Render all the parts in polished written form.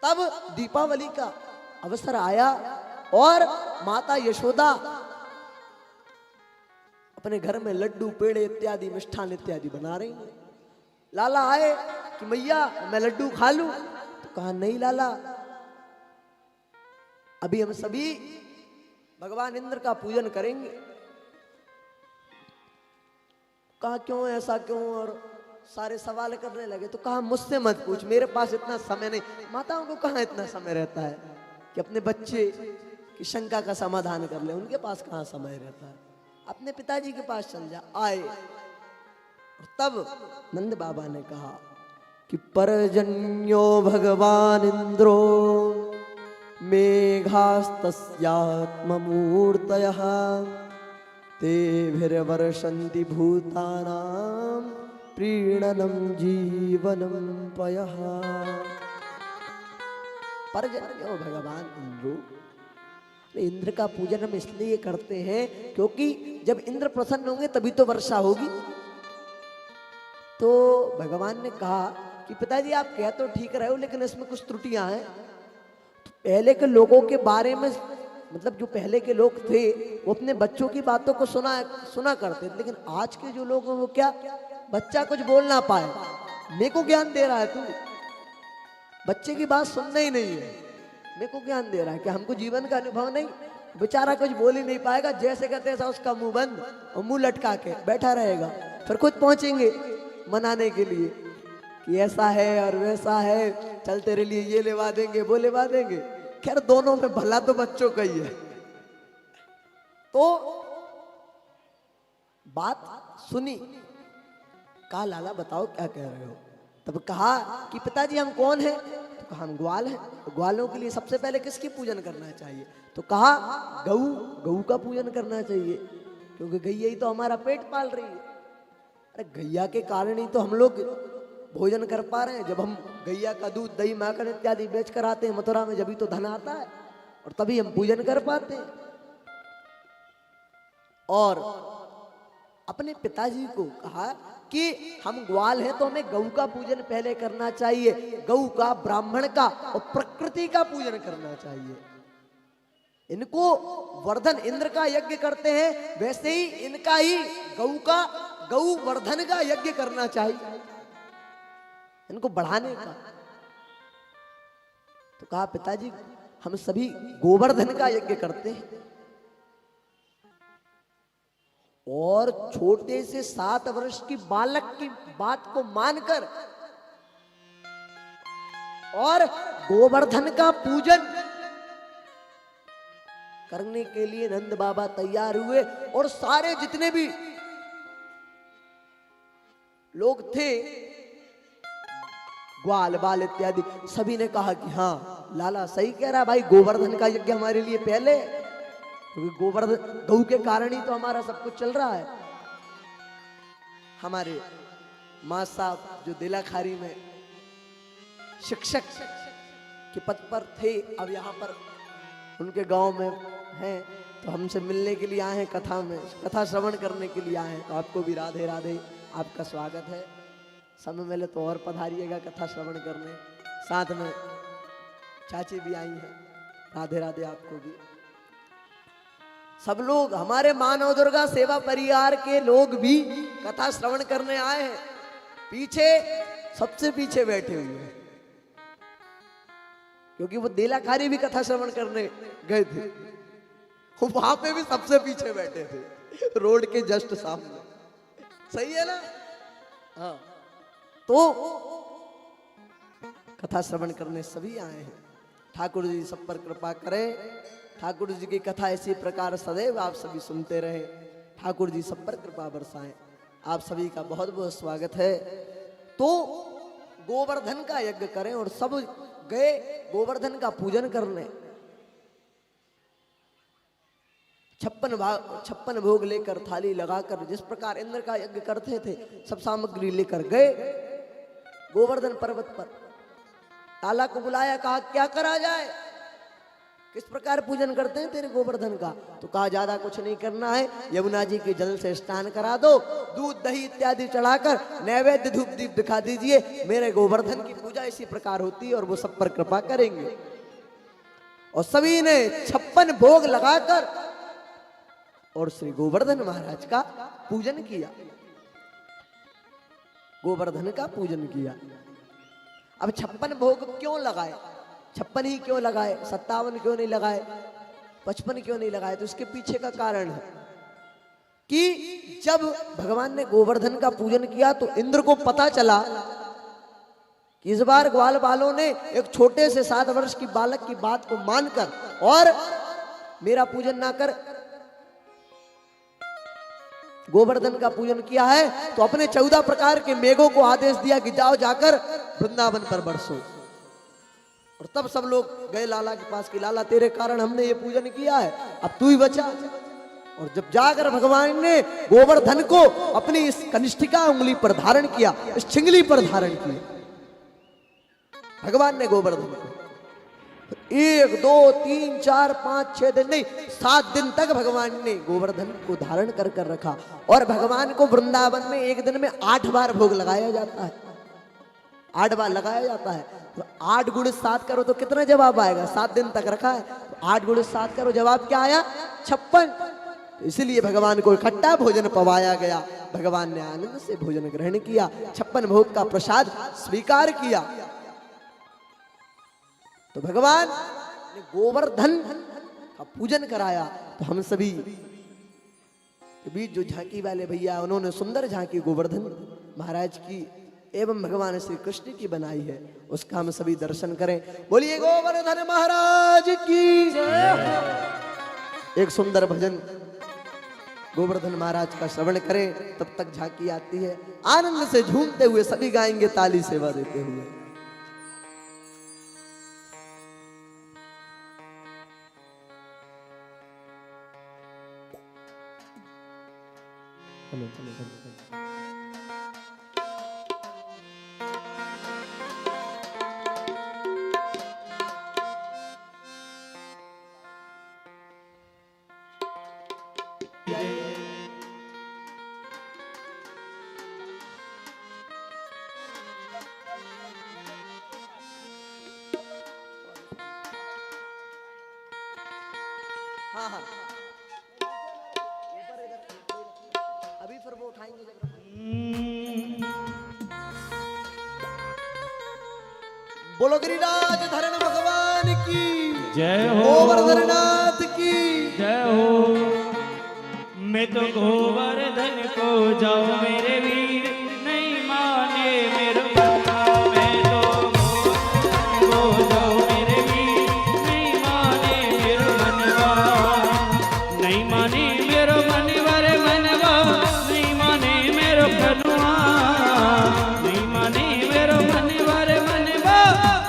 तब दीपावली का अवसर आया और माता यशोदा अपने घर में लड्डू पेड़े इत्यादि मिष्ठान इत्यादि बना रही हैं। लाला आए कि मैया मैं लड्डू खा लूं, तो कहा नहीं लाला, अभी हम सभी भगवान इंद्र का पूजन करेंगे। कहा क्यों, ऐसा क्यों, और सारे सवाल करने लगे। तो कहा मुझसे मत पूछ, मेरे पास इतना समय नहीं। माताओं को कहाँ इतना समय रहता है कि अपने बच्चे की शंका का समाधान कर ले, उनके पास कहाँ समय रहता है। अपने पिताजी के पास चल जा। आए और तब नंद बाबा ने कहा कि परजन्यो भगवान इंद्रो मेघास्तस्यात्ममूर्तयः तेभिर्वर्षन्ति भूतानां प्रीणनं जीवनं पयः। परजन्यो भगवान इंद्रो, इंद्र का पूजन हम इसलिए करते हैं क्योंकि जब इंद्र प्रसन्न होंगे तभी तो वर्षा होगी। तो भगवान ने कहा कि पिताजी आप कह तो ठीक रहे हो, लेकिन इसमें कुछ त्रुटियां हैं। तो पहले के लोगों के बारे में, मतलब जो पहले के लोग थे वो अपने बच्चों की बातों को सुना करते थे, लेकिन आज के जो लोग हैं वो क्या, बच्चा कुछ बोल ना पाए, मेरे को ज्ञान दे रहा है तू, बच्चे की बात सुनना ही नहीं है, मेरे को ज्ञान दे रहा है कि हमको जीवन का अनुभव नहीं। बेचारा कुछ बोल ही नहीं पाएगा, जैसे कहते हैं उसका मुंह बंद और मुंह लटका के बैठा रहेगा। फिर खुद पहुंचेंगे मनाने के लिए कि ऐसा है और वैसा है, चल तेरे लिए ये लेवा देंगे वो लेवा देंगे। खैर दोनों में भला तो बच्चों का ही है। तो बात सुनी, कहा लाला बताओ क्या कह रहे हो। तब कहा कि पिताजी हम कौन हैं। तो कहा हम ग्वाल हैं। तो ग्वालों के लिए सबसे पहले किसकी पूजन करना चाहिए। तो कहा गऊ का पूजन करना चाहिए, क्योंकि गैया ही तो हमारा पेट पाल रही है। अरे गैया के कारण ही तो हम लोग भोजन कर पा रहे हैं। जब हम गैया का दूध दही माखन इत्यादि बेच कर आते हैं मथुरा में, जब तो धन आता है और तभी हम पूजन कर पाते हैं। और अपने पिताजी को कहा कि हम ग्वाल हैं तो हमें गऊ का पूजन पहले करना चाहिए, गऊ का, ब्राह्मण का और प्रकृति का पूजन करना चाहिए। इनको वर्धन, इंद्र का यज्ञ करते हैं, वैसे ही इनका ही गऊ वर्धन का यज्ञ करना चाहिए, इनको बढ़ाने का। तो कहा पिताजी हम सभी गोवर्धन का यज्ञ करते हैं। और छोटे से 7 वर्ष की बालक की बात को मानकर और गोवर्धन का पूजन करने के लिए नंद बाबा तैयार हुए। और सारे जितने भी लोग थे, ग्वाल बाल इत्यादि, सभी ने कहा कि हाँ लाला सही कह रहा भाई, गोवर्धन का यज्ञ हमारे लिए पहले, क्योंकि गोवर्धन गऊ के कारण ही तो हमारा सब कुछ चल रहा है। हमारे मां साहब जो दिलाखारी में शिक्षक के पद पर थे, अब यहाँ पर उनके गांव में हैं, तो हमसे मिलने के लिए आए हैं, कथा श्रवण करने के लिए आए हैं। तो आपको भी राधे राधे, आपका स्वागत है। समय मिले तो और पधारिएगा कथा श्रवण करने। साथ में चाची भी आई हैं, राधे राधे आपको भी। सब लोग हमारे मानव दुर्गा सेवा परिवार के लोग भी कथा श्रवण करने आए हैं। पीछे सबसे पीछे बैठे हुए हैं, क्योंकि वो देलाखारी भी कथा श्रवण करने गए थे, वहां पे भी सबसे पीछे बैठे थे, रोड के जस्ट सामने। सही है ना। हाँ, तो कथा श्रवण करने सभी आए हैं। ठाकुर जी सब पर कृपा करें, ठाकुर जी की कथा इसी प्रकार सदैव आप सभी सुनते रहे, ठाकुर जी सब पर कृपा बरसाएं। आप सभी का बहुत बहुत स्वागत है। तो गोवर्धन का यज्ञ करें और सब गए गोवर्धन का पूजन करने। 56 भोग लेकर, थाली लगाकर, जिस प्रकार इंद्र का यज्ञ करते थे, सब सामग्री लेकर गए गोवर्धन पर्वत पर। लाला को बुलाया, कहा क्या करा जाए। किस प्रकार पूजन करते हैं तेरे गोवर्धन का? तो कहा ज्यादा कुछ नहीं करना है, यमुना जी के जल से स्नान करा दो, दूध दही इत्यादि चढ़ाकर नैवेद्य धूप दीप दिखा दीजिए, मेरे गोवर्धन की पूजा इसी प्रकार होती है और वो सब पर कृपा करेंगे। और सभी ने 56 भोग लगाकर और श्री गोवर्धन महाराज का पूजन किया, गोवर्धन का पूजन किया। अब 56 भोग क्यों लगाए? 56 ही क्यों लगाए? 57 क्यों नहीं लगाए? 55 क्यों नहीं लगाए? तो इसके पीछे का कारण है कि जब भगवान ने गोवर्धन का पूजन किया तो इंद्र को पता चला कि इस बार ग्वाल बालों ने एक छोटे से 7 वर्ष की बालक की बात को मानकर और मेरा पूजन ना कर गोवर्धन का पूजन किया है, तो अपने 14 प्रकार के मेघों को आदेश दिया कि जाओ जाकर वृंदावन पर बरसो। और तब सब लोग गए लाला के पास कि लाला तेरे कारण हमने ये पूजन किया है, अब तू ही बचा। और जब जाकर भगवान ने गोवर्धन को अपनी इस कनिष्ठिका उंगली पर धारण किया, इस छिंगली पर धारण किया भगवान ने गोवर्धन को, 1 2 3 4 5 6 दिन नहीं 7 दिन तक भगवान ने गोवर्धन को धारण कर कर रखा। और भगवान को वृंदावन में एक दिन में 8 बार भोग लगाया जाता है, 8 बार लगाया जाता है। तो 8 गुणे 7 करो तो कितना जवाब आएगा? 7 दिन तक रखा है, तो 8 गुणे 7 करो, जवाब क्या आया? 56। इसलिए भगवान को इकट्ठा भोजन पवाया गया, भगवान ने आनंद से भोजन ग्रहण किया, 56 भोग का प्रसाद स्वीकार किया। तो भगवान ने गोवर्धन का पूजन कराया। तो हम सभी के बीच जो झांकी वाले भैया, उन्होंने सुंदर झांकी गोवर्धन महाराज की एवं भगवान श्री कृष्ण की बनाई है, उसका हम सभी दर्शन करें। बोलिए गोवर्धन महाराज की जय। एक सुंदर भजन गोवर्धन महाराज का श्रवण करें, तब तक झांकी आती है। आनंद से झूमते हुए सभी गाएंगे ताली सेवा देते हुए। हाँ हाँ अभी फिर वो उठाएंगे जब बोलो गिरिराज धरण भगवान की जय हो, गोवर्धननाथ की जय हो। मैं तो गोवर्धन को जाओ मेरे वीर, नहीं माने मेरे मनवा। मैं तो गोवर्धन को जाओ मेरे वीर, नहीं माने मेरे मनवा। नहीं माने मेरो मनवा रे मनवा, नहीं माने मेरो कनुआ। नहीं माने मेरो मनवा रे मनवा,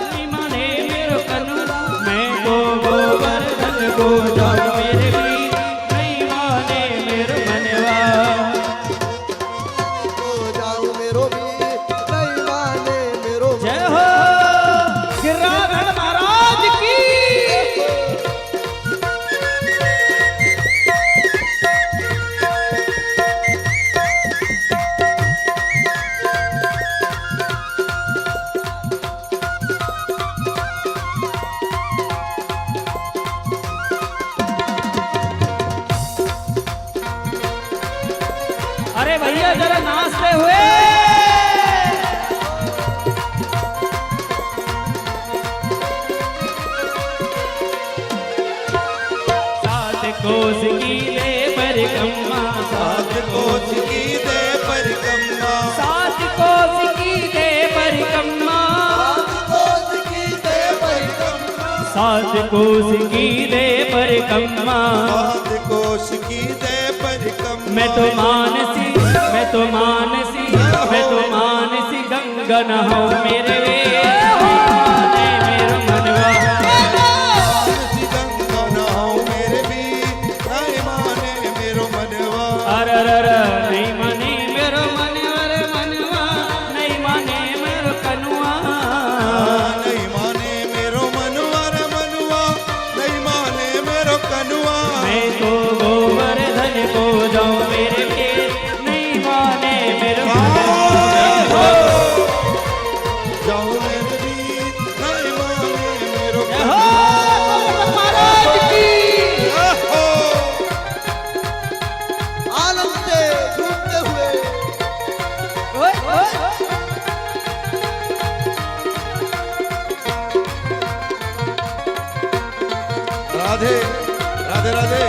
नहीं माने मेरो कनुआ। मैं तो गोवर्धन को जाओ मेरे वीर, नहीं माने मेरो मनवा। तो जाओ मेरो वीर, नहीं माने मेरो जय हो गिरिराज महाराज की। अरे भैया जरा नाचते हुए। सात कोस की ले परिक्रमा, सात कोस की दे परिक्रमा, सात कोस की ले परिक्रमा, कोस की दे परिक्रमा, सात कोस की ले परिक्रमा। सात कोस की दे परिक्रमा। मैं तो मानसी, मैं तो मानसी, मैं तो मानसी गंगा नहाऊं मेरे वे, माने मेरो मनवा। मानसी गंगा नहाऊं मेरे वीर, नहीं माने मेरो मनवा। अररर नहीं माने मेरो मनवा रे मनवा, नहीं माने मेरो कनुआ। नहीं माने मेरो मनवा रे मनवा, नहीं माने राधे राधे राधे।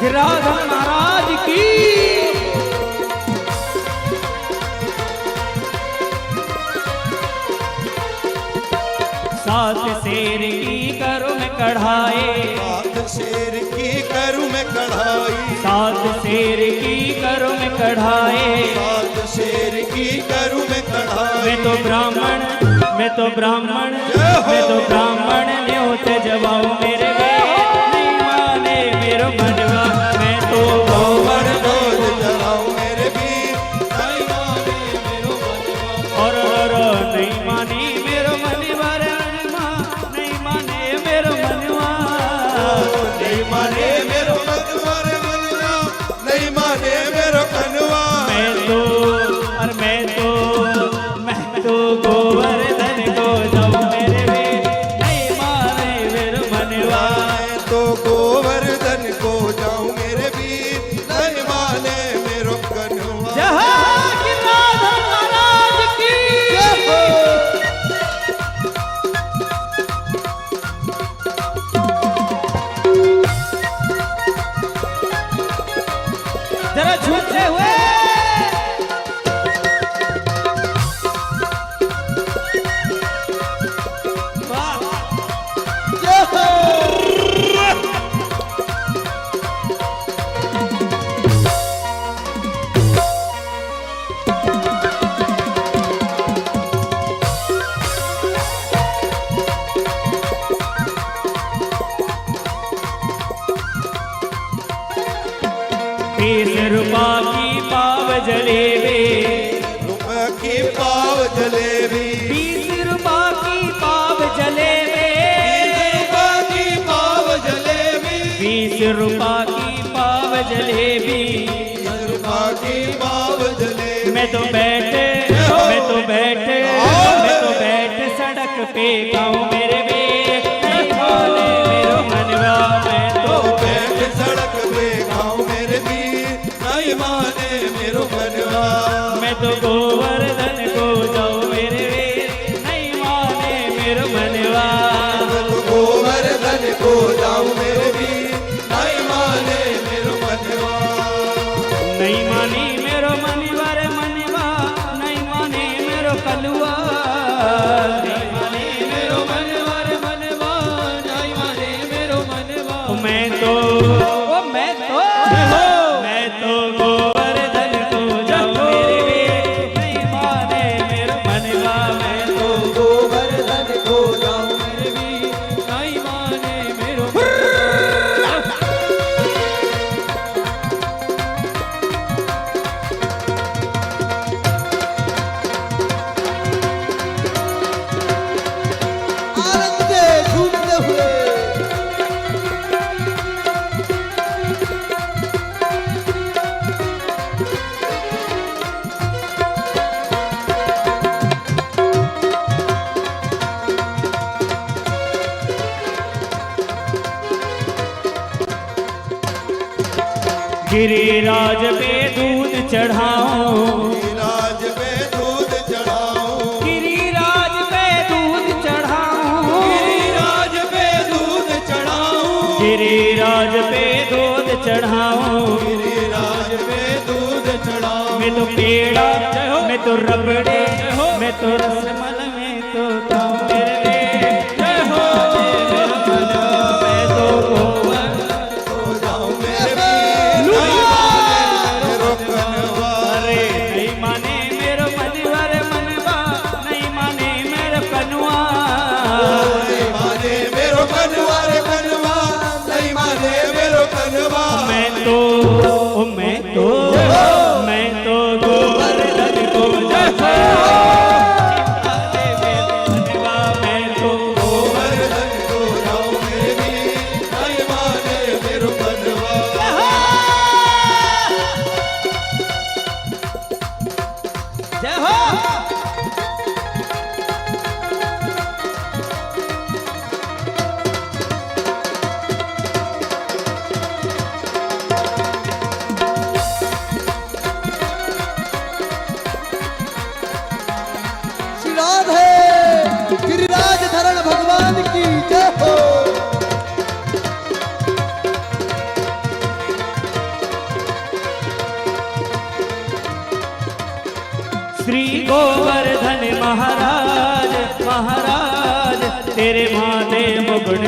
राधा महाराज की सात शेर की करूं मैं कढ़ाई, सात शेर की करूं मैं कढ़ाई, सात शेर की करूं मैं कढ़ाई, सात शेर की करूं मैं कढ़ाई। मैं तो ब्राह्मण, मैं तो ब्राह्मण, जय हो। मैं तो ब्राह्मण न्योत जवाऊं मेरे वेद नहीं माने मेरो मनवा। मैं तो गोवर रोज जलाऊं मेरे वीर नहीं माने मेरो मनवा। और नहीं मानी मेरो मनवा रे मनवा, नहीं माने मेरो मनवा, नहीं माने मेरो मनवा रे मनवा, नहीं माने मेरो मनवा। मैं तो और मैं तो गोवर्धन को जाऊं मेरे वेद नहीं माने मेरो मनवा। मैं तो गोवर्धन को जाऊं मेरे वीर नहीं माने मेरो कन्हवा। जहाँ की राधा महाराज की जरा झूठे हुए ₹20 की पाव जलेबी, रुपए की पाव जलेबी, ₹20 की पाव जलेबी, रुपए की पाव जलेबी, ₹20 की पाव जलेबी। रुपए की पाव जलेबी। मैं तो बैठे सड़क पे गाऊं मेरे वेद नहीं माने मेरो मनवा। मैं तो बैठ सड़क पे गाँव मेरे वीर नहीं माने मेरो मनवा। मैं तो गोवर्धन को जाऊं मेरे वेद नहीं माने मेरो मनवा। मैं तो गोवर्धन को जाऊं मेरे वीर नहीं माने मेरो मनवा। नहीं मानी मेरो मनवा रे मनवा, नहीं माने मेरो कलुआ, नहीं माने मेरो मनवा रे मनवा, नहीं माने मेरो मनवा। मैं तो गोवर्धन को जाऊं मेरे वेद नहीं माने मेरो मनवा। मैं तो गोवर्धन को जाऊं मेरे वेद नहीं माने मेरो आनंद से झूमते हुए गिरिराज पे दूध चढ़ाऊं, राज पे दूध चढ़ाऊं, गिरिराज पे दूध चढ़ाऊं, राज पे दूध चढ़ाऊं, गिरिराज पे दूध चढ़ाऊं। राज पे दूध चढ़ाऊं। मैं तो पेड़ा, मैं तो रबड़े, मैं तो रसमल, मैं तो खाऊं मेरे वेद जय हो मेरो मनवा। मैं तो गोवर्धन को जाऊं मेरे वीर नहीं माने मेरो कन्हवा। अरे नहीं माने मेरो मनवा रे मनवा, नहीं माने मेरो कनुआ। नहीं माने मेरो कन्हवा रे कन्हवा, नहीं माने मेरो कन्हवा। मैं तो गोवर्धन को जय हो। मैं तो गोवर्धन को जाऊं मेरे वीर नहीं माने मेरो कन्हवा। जय हो। श्री गोवर्धन महाराज महाराज तेरे माथे मुकुट